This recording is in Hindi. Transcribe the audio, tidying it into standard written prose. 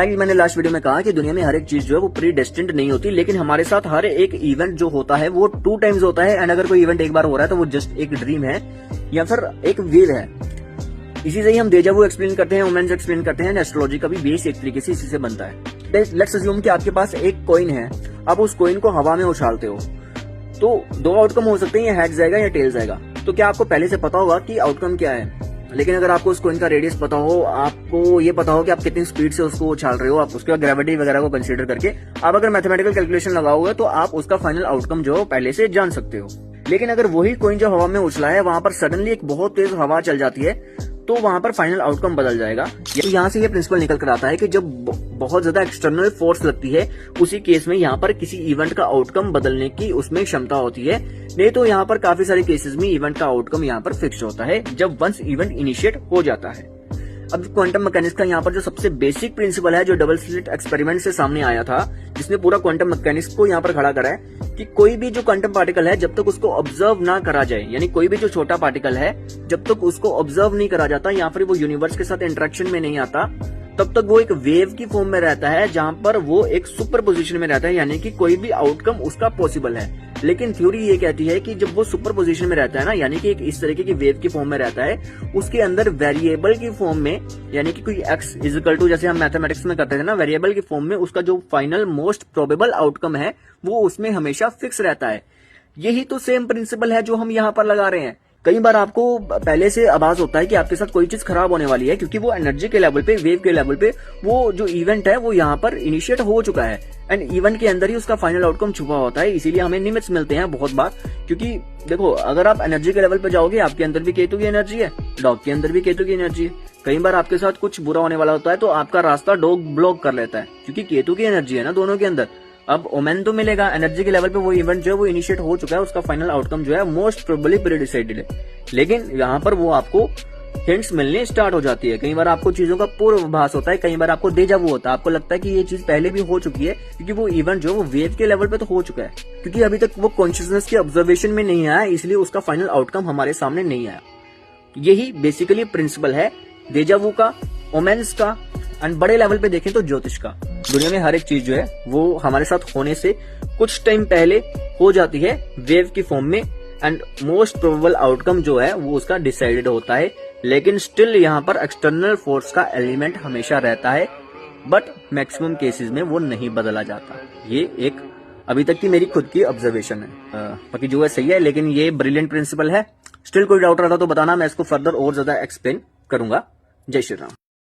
कि मैंने लास्ट वीडियो में कहा कि दुनिया में हर एक चीज जो है वो प्री डेस्टिन्ड नहीं होती, लेकिन हमारे साथ हर एक इवेंट जो होता है वो 2 टाइम्स होता है। एंड अगर कोई इवेंट एक बार हो रहा है तो वो जस्ट एक ड्रीम है या फिर एक वेव है। इसी से ही हम डेजा वू एक्सप्लेन करते हैं, ओमेन्स एक्सप्लेन करते हैं। एस्ट्रोलॉजी का भी बेस एक तरीके से इसी से बनता है। लेट्स अज्यूम कि आपके पास एक कॉइन है, आप उस कॉइन को हवा में उछालते हो, तो 2 आउटकम हो सकते हैं, या हेड जाएगा या टेल जाएगा। तो क्या आपको पहले से पता होगा कि आउटकम क्या है? लेकिन अगर आपको उस कॉइन का रेडियस पता हो, आपको ये पता हो कि आप कितनी स्पीड से उसको उछाल रहे हो, आप उसके ग्रेविटी वगैरह को कंसीडर करके आप अगर मैथमेटिकल कैलकुलेशन लगाओगे तो आप उसका फाइनल आउटकम जो है पहले से जान सकते हो। लेकिन अगर वही कॉइन जो हवा में उछला है वहां पर सडनली एक बहुत तेज हवा चल जाती है तो वहां पर फाइनल आउटकम बदल जाएगा। यहाँ से ये प्रिंसिपल निकल कर आता है कि जब बहुत ज्यादा एक्सटर्नल फोर्स लगती है उसी केस में यहाँ पर किसी इवेंट का आउटकम बदलने की उसमें क्षमता होती है। नहीं तो यहाँ पर काफी सारे केसेस में इवेंट का आउटकम यहाँ पर फिक्स होता है जब वंस इवेंट इनिशिएट हो जाता है। अब क्वांटम मैकेनिक्स का यहाँ पर जो सबसे बेसिक प्रिंसिपल है, जो डबल स्लिट एक्सपेरिमेंट से सामने आया था, जिसने पूरा क्वांटम मैकेनिक्स को यहाँ पर खड़ा करा है कि कोई भी जो क्वांटम पार्टिकल है जब तक उसको ऑब्जर्व ना करा जाए, यानी कोई भी जो छोटा पार्टिकल है जब तक उसको ऑब्जर्व नहीं करा जाता या फिर वो यूनिवर्स के साथ इंटरेक्शन में नहीं आता, तब तक वो एक वेव की फॉर्म में रहता है, जहां पर वो एक सुपर पोजिशन में रहता है, यानी कि कोई भी आउटकम उसका पॉसिबल है। लेकिन थ्योरी ये कहती है कि जब वो सुपर पोजीशन में रहता है ना, यानी कि एक इस तरीके की वेव की फॉर्म में रहता है, उसके अंदर वेरिएबल की फॉर्म में, यानी कि कोई x इजिकल टू, जैसे हम मैथमेटिक्स में करते थे ना, वेरिएबल की फॉर्म में उसका जो फाइनल मोस्ट प्रोबेबल आउटकम है वो उसमें हमेशा फिक्स रहता है। यही तो सेम प्रिंसिपल है जो हम यहाँ पर लगा रहे हैं। कई बार आपको पहले से आभास होता है कि आपके साथ कोई चीज खराब होने वाली है, क्योंकि वो एनर्जी के लेवल पे, वेव के लेवल पे वो जो इवेंट है वो यहाँ पर इनिशिएट हो चुका है एंड इवेंट के अंदर ही उसका फाइनल आउटकम छुपा होता है। इसीलिए हमें निमित्स मिलते हैं बहुत बार, क्योंकि देखो अगर आप एनर्जी के लेवल पे जाओगे, आपके अंदर भी केतु की एनर्जी है, डॉग के अंदर भी केतु की एनर्जी है। कई बार आपके साथ कुछ बुरा होने वाला होता है तो आपका रास्ता डॉग ब्लॉक कर लेता है, क्योंकि केतु की एनर्जी है ना दोनों के अंदर। अब ओमेन तो मिलेगा, एनर्जी के लेवल पे वो इवेंट जो है वो इनिशिएट हो चुका है, उसका फाइनल आउटकम जो है मोस्ट प्रोबेबली प्रीडिसाइडेड है। लेकिन यहाँ पर वो आपको हिंट्स मिलने स्टार्ट हो जाती है। कई बार आपको चीजों का पूर्वाभास होता है, कई बार आपको डेजा वू होता है, आपको लगता है कि ये चीज पहले भी हो चुकी है, क्योंकि वो इवेंट जो है वो वेव के लेवल पे तो हो चुका है, क्योंकि अभी तक वो कॉन्शियसनेस के ऑब्जर्वेशन में नहीं आया, इसलिए उसका फाइनल आउटकम हमारे सामने नहीं आया। यही बेसिकली प्रिंसिपल है डेजा वू का, ओमेन्स का, एंड बड़े लेवल पे देखें तो ज्योतिष का। दुनिया में हर एक चीज जो है वो हमारे साथ होने से कुछ टाइम पहले हो जाती है वेव की फॉर्म में, एंड मोस्ट प्रोबेबल आउटकम जो है वो उसका डिसाइडेड होता है। लेकिन स्टिल यहाँ पर एक्सटर्नल फोर्स का एलिमेंट हमेशा रहता है, बट मैक्सिमम केसेस में वो नहीं बदला जाता। ये एक अभी तक की मेरी खुद की ऑब्जर्वेशन है, बाकी जो है सही है, लेकिन ये ब्रिलियंट प्रिंसिपल है। स्टिल कोई डाउट रहा तो बताना, मैं इसको फर्दर और ज्यादा एक्सप्लेन करूंगा। जय श्री राम।